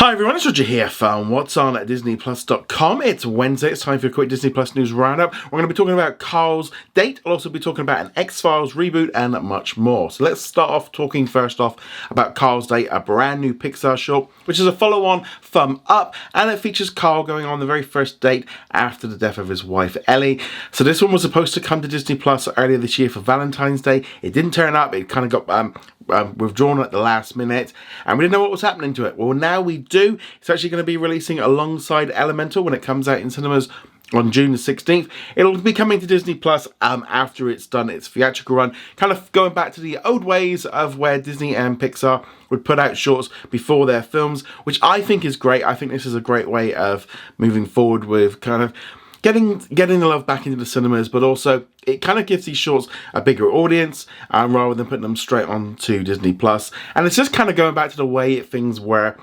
Hi everyone, it's Roger here from What's On at disneyplus.com. It's Wednesday, it's time for a quick Disney Plus news roundup. We're going to be talking about Carl's date. I'll also be talking about an X-Files reboot and much more. So let's start off talking first off about Carl's Date, a brand new Pixar short, which is a follow-on Thumb Up, and it features Carl going on the very first date after the death of his wife Ellie. So this one was supposed to come to Disney Plus earlier this year for Valentine's Day. It didn't turn up, it kind of got withdrawn at the last minute, and we didn't know what was happening to it. Well, now we do. It's actually going to be releasing alongside Elemental when it comes out in cinemas on June the 16th. It'll be coming to Disney Plus after it's done its theatrical run, kind of going back to the old ways of where Disney and Pixar would put out shorts before their films, which I think is great. I think this is a great way of moving forward with kind of getting the love back into the cinemas, but also it kind of gives these shorts a bigger audience rather than putting them straight onto Disney Plus. And it's just kind of going back to the way things were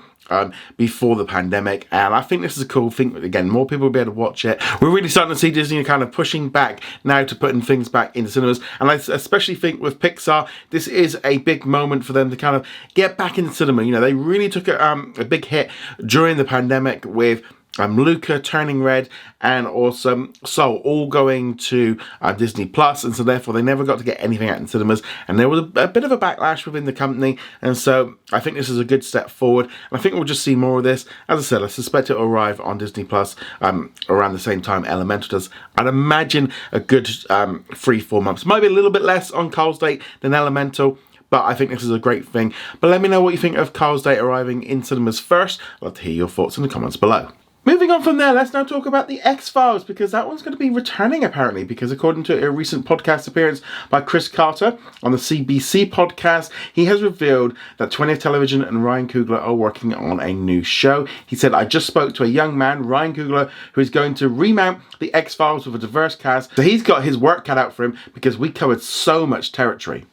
before the pandemic, and I think this is a cool thing. Again, more people will be able to watch it. We're really starting to see Disney kind of pushing back now to putting things back into cinemas, and I especially think with Pixar, this is a big moment for them to kind of get back into cinema. You know, they really took a big hit during the pandemic with Luca, Turning Red, and also Soul all going to Disney Plus, and so therefore they never got to get anything out in cinemas, and there was a bit of a backlash within the company, and so I think this is a good step forward, and I think we'll just see more of this. As I said, I suspect it will arrive on Disney Plus around the same time Elemental does. I'd imagine a good 3-4 months, might be a little bit less on Carl's Date than Elemental, but I think this is a great thing. But let me know what you think of Carl's Date arriving in cinemas first. I'd love to hear your thoughts in the comments below. Moving on from there, let's now talk about the X-Files, because that one's going to be returning apparently, because according to a recent podcast appearance by Chris Carter on the CBC podcast, he has revealed that 20th Television and Ryan Coogler are working on a new show. He said, "I just spoke to a young man, Ryan Coogler, who is going to remount the X-Files with a diverse cast. So he's got his work cut out for him because we covered so much territory."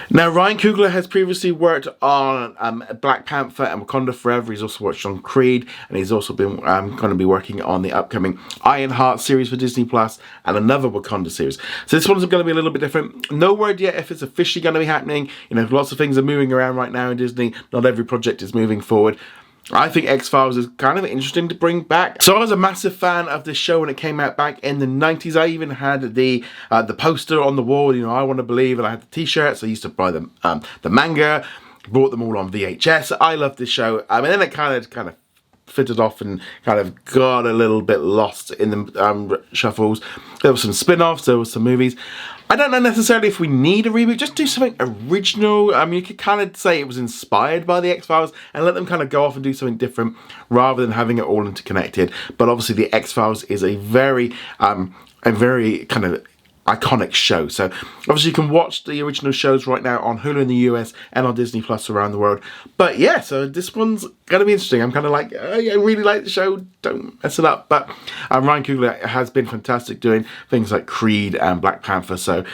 Now, Ryan Coogler has previously worked on Black Panther and Wakanda Forever. He's also worked on Creed, and he's also been going to be working on the upcoming Ironheart series for Disney Plus and another Wakanda series. So this one's going to be a little bit different. No word yet if it's officially going to be happening. You know, lots of things are moving around right now in Disney. Not every project is moving forward. I think X-Files is kind of interesting to bring back. So I was a massive fan of this show when it came out back in the 90s. I even had the poster on the wall, you know, I Want to Believe, and I had the t-shirts. I used to buy the manga, bought them all on VHS. I loved this show. And then it kind of fitted off and kind of got a little bit lost in the shuffles. There were some spin-offs, there were some movies. I don't know necessarily if we need a reboot. Just do something original. I mean, you could kind of say it was inspired by the X-Files and let them kind of go off and do something different rather than having it all interconnected. But obviously the X-Files is a very kind of iconic show. So obviously you can watch the original shows right now on Hulu in the US and on Disney Plus around the world. But yeah, so this one's gonna be interesting. I'm kind of like, oh, yeah, I really like the show, don't mess it up. But Ryan Coogler has been fantastic doing things like Creed and Black Panther, so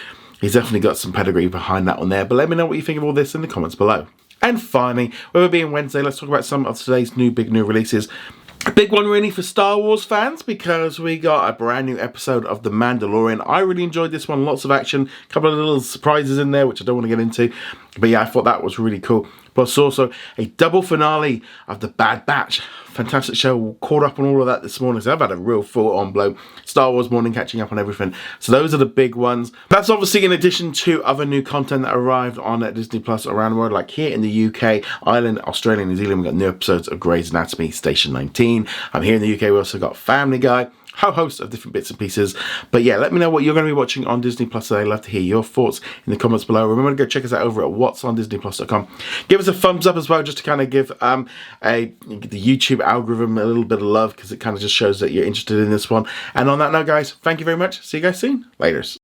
he's definitely got some pedigree behind that one there. But let me know what you think of all this in the comments below. And finally, with it being Wednesday, let's talk about some of today's big new releases. A big one really for Star Wars fans, because we got a brand new episode of The Mandalorian. I really enjoyed this one, lots of action, a couple of little surprises in there which I don't want to get into, but yeah, I thought that was really cool. Plus also a double finale of The Bad Batch. Fantastic show, caught up on all of that this morning, so I've had a real full-on blow Star Wars morning, catching up on everything. So those are the big ones. That's obviously in addition to other new content that arrived on Disney Plus around the world, like here in the UK, Ireland, Australia, New Zealand. We've got new episodes of Grey's Anatomy, Station 19. Here in the UK, we also got Family Guy, whole host of different bits and pieces. But yeah, let me know what you're going to be watching on Disney Plus today. I'd love to hear your thoughts in the comments below. Remember to go check us out over at whatsondisneyplus.com. Give us a thumbs up as well, just to kind of give the YouTube algorithm a little bit of love, because it kind of just shows that you're interested in this one. And on that note, guys, thank you very much. See you guys soon. Laters.